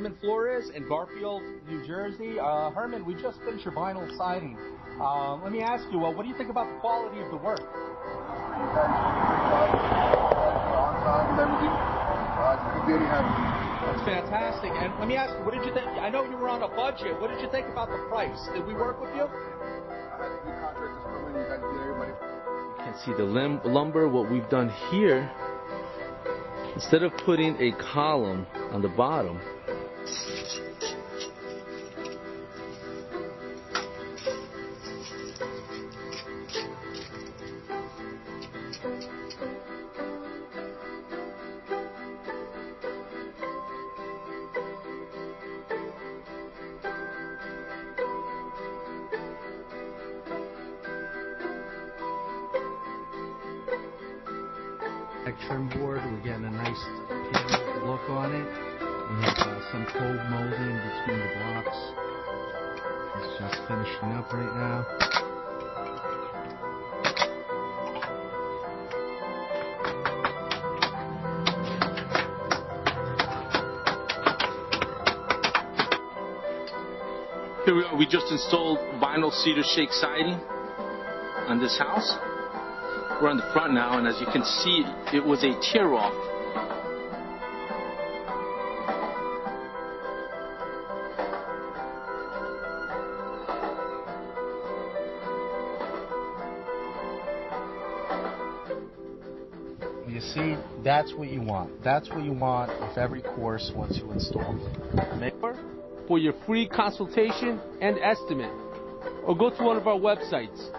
Herman Flores in Garfield, New Jersey. Herman, we just finished your vinyl siding. Let me ask you, what do you think about the quality of the work? That's fantastic. And let me ask you, what did you think? I know you were on a budget. What did you think about the price? Did we work with you? I had 3 contractors come in. You guys did everybody. You can see the lumber. What we've done here, instead of putting a column on the bottom, trim board, we're getting a nice peeled look on it. We have some cold molding between the blocks. It's just finishing up right now. here we are. We just installed vinyl cedar shake siding on this house. We're on the front now, and as you can see, it was a tear-off. You see, that's what you want. That's what you want with every course once you install it. For your free consultation and estimate, or go to one of our websites,